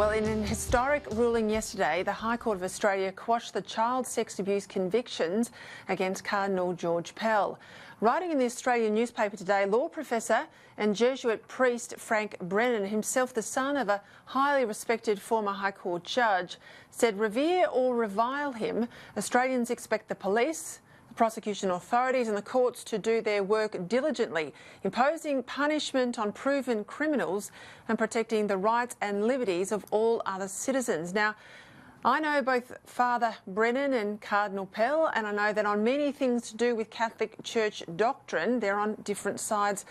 Well, in an historic ruling yesterday, the High Court of Australia quashed the child sex abuse convictions against Cardinal George Pell. Writing in the Australian newspaper today, law professor and Jesuit priest Frank Brennan, himself the son of a highly respected former High Court judge, said, "Revere or revile him, Australians expect the police, the prosecution authorities and the courts to do their work diligently, imposing punishment on proven criminals and protecting the rights and liberties of all other citizens." Now, I know both Father Brennan and Cardinal Pell, and I know that on many things to do with Catholic Church doctrine, they're on different sides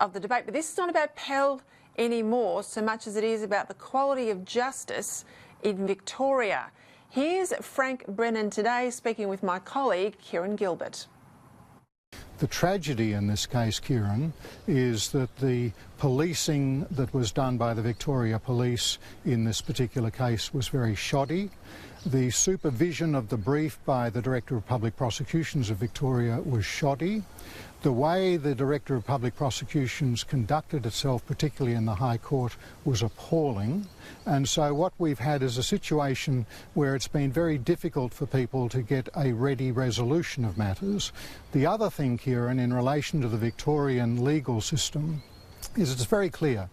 of the debate. But this is not about Pell anymore so much as it is about the quality of justice in Victoria. Here's Frank Brennan today speaking with my colleague, Kieran Gilbert. The tragedy in this case, Kieran, is that the policing that was done by the Victoria Police in this particular case was very shoddy. The supervision of the brief by the Director of Public Prosecutions of Victoria was shoddy. The way the Director of Public Prosecutions conducted itself, particularly in the High Court, was appalling. And so what we've had is a situation where it's been very difficult for people to get a ready resolution of matters. The other thing, Kieran, in relation to the Victorian legal system, is it's very clear.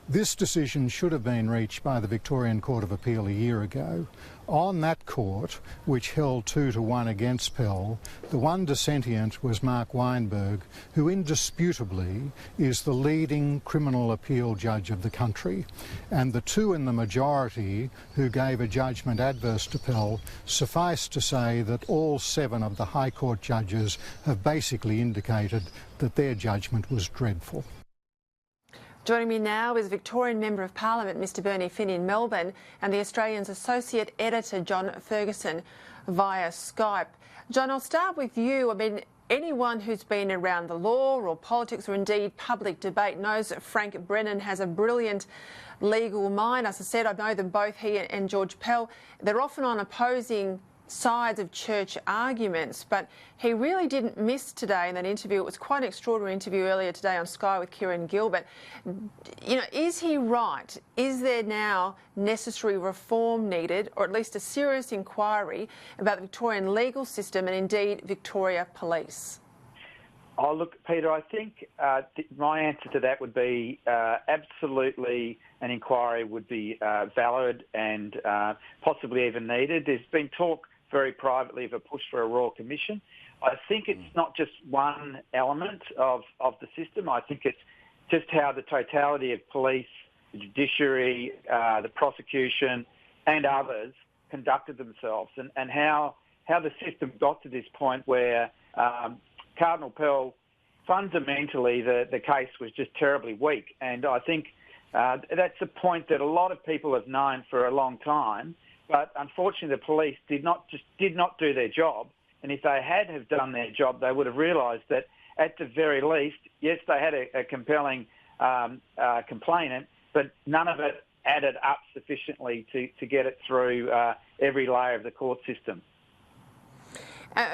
This decision should have been reached by the Victorian Court of Appeal a year ago. On that court, which held 2-1 against Pell, the one dissentient was Mark Weinberg, who indisputably is the leading criminal appeal judge of the country. And the two in the majority who gave a judgment adverse to Pell suffice to say that all 7 of the High Court judges have basically indicated that their judgment was dreadful. Joining me now is Victorian Member of Parliament, Mr Bernie Finn in Melbourne, and the Australian's Associate Editor, John Ferguson, via Skype. John, I'll start with you. I mean, anyone who's been around the law or politics or indeed public debate knows that Frank Brennan has a brilliant legal mind. As I said, I know them both, he and George Pell. They're often on opposing sides of church arguments, but he really didn't miss today in that interview. It was quite an extraordinary interview earlier today on Sky with Kieran Gilbert. You know, is he right? Is there now necessary reform needed, or at least a serious inquiry about the Victorian legal system and indeed Victoria Police? Oh, look, Peter, I think my answer to that would be absolutely an inquiry would be valid and possibly even needed. There's been talk very privately of a push for a Royal Commission. I think it's not just one element of the system. I think it's just how the totality of police, the judiciary, the prosecution and others conducted themselves and how the system got to this point where Cardinal Pell, fundamentally the case was just terribly weak. And I think that's a point that a lot of people have known for a long time. But unfortunately, the police did not do their job. And if they had have done their job, they would have realised that at the very least, yes, they had a compelling complainant, but none of it added up sufficiently to get it through every layer of the court system.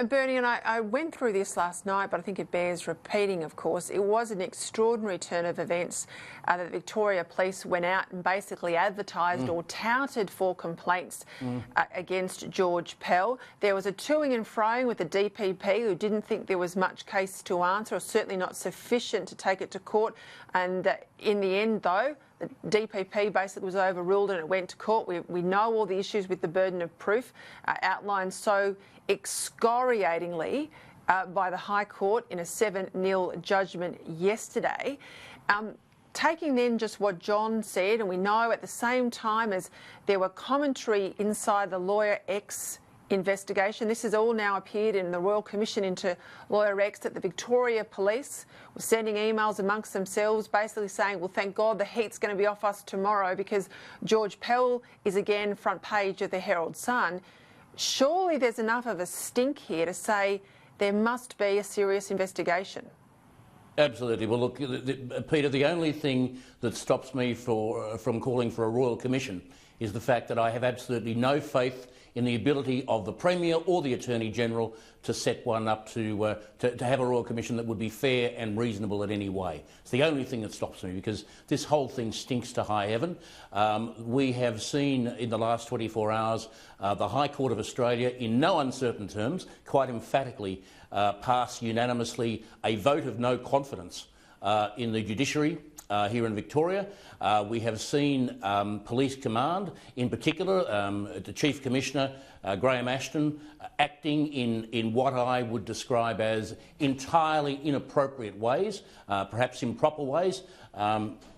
Bernie, and I went through this last night, but I think it bears repeating, of course. It was an extraordinary turn of events that the Victoria Police went out and basically advertised or touted for complaints against George Pell. There was a toing and froing with the DPP who didn't think there was much case to answer, or certainly not sufficient to take it to court. And in the end, though, the DPP basically was overruled and it went to court. We know all the issues with the burden of proof outlined so excoriatingly by the High Court in a 7-0 judgment yesterday. Taking then just what John said, and we know at the same time as there were commentary inside the Lawyer X investigation. This has all now appeared in the Royal Commission into Lawyer X, that the Victoria Police were sending emails amongst themselves basically saying, well, thank God the heat's going to be off us tomorrow because George Pell is again front page of the Herald Sun. Surely there's enough of a stink here to say there must be a serious investigation. Absolutely. Well, look, Peter, the only thing that stops me from calling for a Royal Commission is the fact that I have absolutely no faith in the ability of the Premier or the Attorney-General to set one up to have a Royal Commission that would be fair and reasonable in any way. It's the only thing that stops me, because this whole thing stinks to high heaven. We have seen in the last 24 hours the High Court of Australia, in no uncertain terms, quite emphatically pass unanimously a vote of no confidence in the judiciary here in Victoria. We have seen Police Command, in particular, the Chief Commissioner, Graham Ashton, acting in what I would describe as entirely inappropriate ways, perhaps improper ways.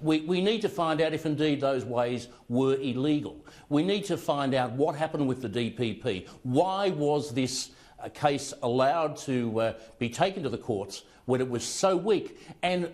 We need to find out if indeed those ways were illegal. We need to find out what happened with the DPP. Why was this case allowed to be taken to the courts when it was so weak? And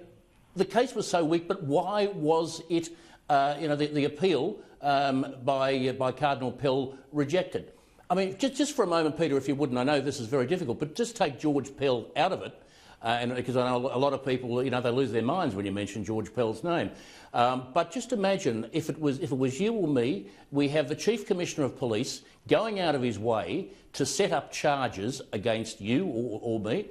the case was so weak, but why was it, the appeal by Cardinal Pell rejected? I mean, just for a moment, Peter, if you wouldn't, I know this is very difficult, but just take George Pell out of it, and because I know a lot of people, they lose their minds when you mention George Pell's name. But just imagine if it was you or me, we have the Chief Commissioner of Police going out of his way to set up charges against you or me.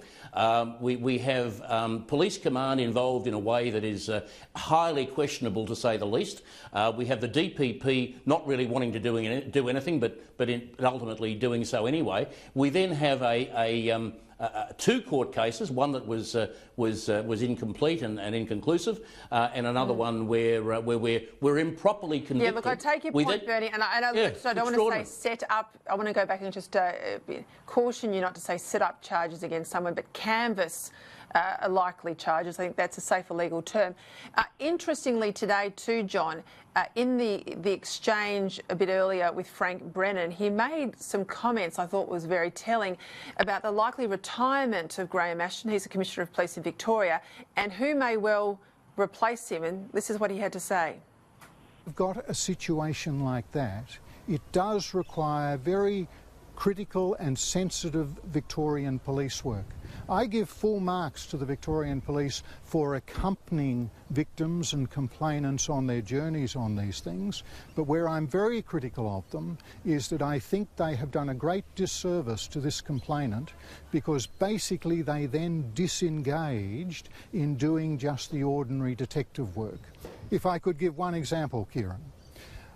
We have Police Command involved in a way that is highly questionable, to say the least. We have the DPP not really wanting to do anything, but ultimately doing so anyway. We then have two court cases, one that was incomplete and inconclusive, and another one where we're improperly convicted. Yeah, look, I take your point, Bernie, and I don't want to say set up. I want to go back and just caution you not to say set up charges against someone, but canvass likely charges. I think that's a safer legal term. Interestingly today too, John, in the exchange a bit earlier with Frank Brennan, he made some comments I thought was very telling about the likely retirement of Graham Ashton. He's the Commissioner of Police in Victoria, and who may well replace him. And this is what he had to say. We've got a situation like that. It does require very critical and sensitive Victorian police work. I give full marks to the Victorian Police for accompanying victims and complainants on their journeys on these things, but where I'm very critical of them is that I think they have done a great disservice to this complainant, because basically they then disengaged in doing just the ordinary detective work. If I could give one example, Kieran.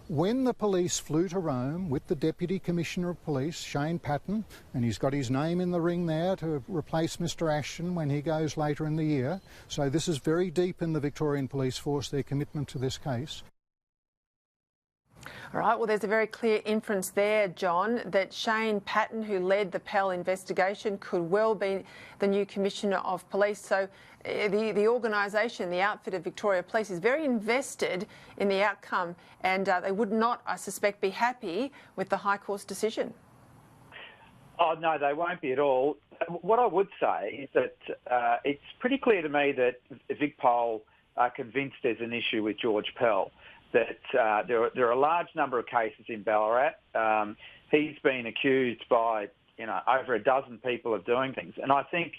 When the police flew to Rome with the Deputy Commissioner of Police, Shane Patton, and he's got his name in the ring there to replace Mr Ashton when he goes later in the year, so this is very deep in the Victorian Police Force, their commitment to this case. All right, well, there's a very clear inference there, John, that Shane Patton, who led the Pell investigation, could well be the new Commissioner of Police. So the organisation, the outfit of Victoria Police, is very invested in the outcome, and they would not, I suspect, be happy with the High Court's decision. Oh, no, they won't be at all. What I would say is that it's pretty clear to me that Vic Pell are convinced there's an issue with George Pell, that there are a large number of cases in Ballarat. He's been accused by, over a dozen people of doing things. And I think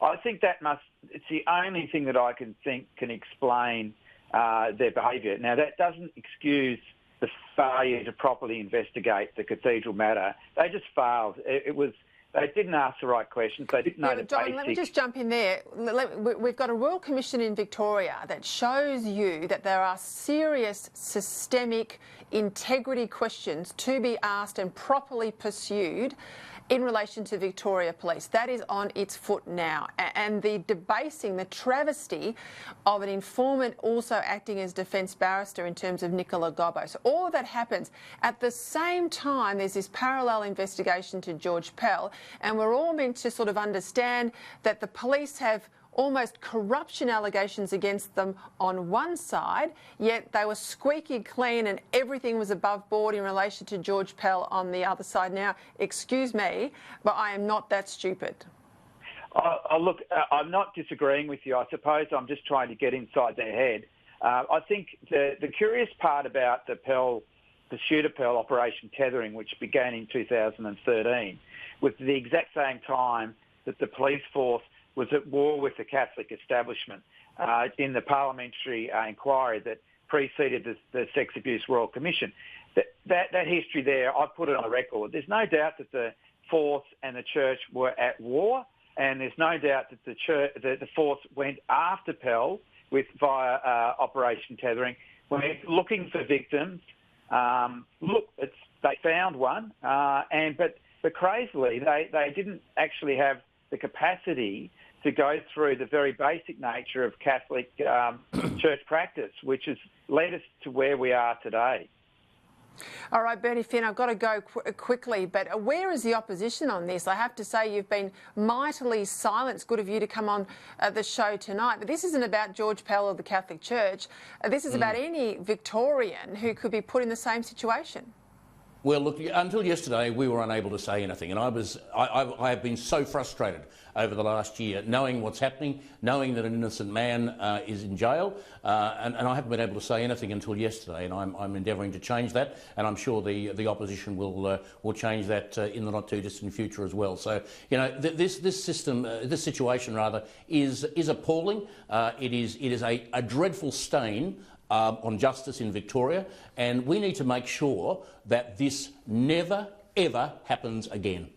it's the only thing that I can think can explain their behaviour. Now, that doesn't excuse the failure to properly investigate the cathedral matter. They just failed. They didn't ask the right questions. They didn't know the John, basics. let me just jump in there. We've got a Royal Commission in Victoria that shows you that there are serious systemic integrity questions to be asked and properly pursued in relation to Victoria Police. That is on its foot now. And the debasing, the travesty of an informant also acting as defence barrister in terms of Nicola Gobbo. So all of that happens. At the same time, there's this parallel investigation to George Pell, and we're all meant to sort of understand that the police have almost corruption allegations against them on one side, yet they were squeaky clean and everything was above board in relation to George Pell on the other side. Now, excuse me, but I am not that stupid. Look, I'm not disagreeing with you. I suppose I'm just trying to get inside their head. I think the curious part about the pursuit of Pell, Operation Tethering, which began in 2013, was the exact same time that the police force was at war with the Catholic establishment in the parliamentary inquiry that preceded the Sex Abuse Royal Commission. that history there, I put it on the record. There's no doubt that the Force and the Church were at war, and there's no doubt that the Force went after Pell via Operation Tethering. We're looking for victims. They found one, but crazily, they didn't actually have the capacity to go through the very basic nature of Catholic church practice, which has led us to where we are today. All right, Bernie Finn, I've got to go quickly, but where is the opposition on this? I have to say you've been mightily silent. It's good of you to come on the show tonight. But this isn't about George Pell or the Catholic Church. This is about any Victorian who could be put in the same situation. Well, look, until yesterday, we were unable to say anything, and I have been so frustrated over the last year, knowing what's happening, knowing that an innocent man is in jail, and I haven't been able to say anything until yesterday, and I'm endeavouring to change that, and I'm sure the opposition will change that in the not too distant future as well. So, you know, this situation is appalling. It is a dreadful stain on justice in Victoria, and we need to make sure that this never, ever happens again.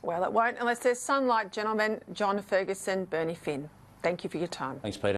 Well, it won't unless there's sunlight, gentlemen. John Ferguson, Bernie Finn. Thank you for your time. Thanks, Peter.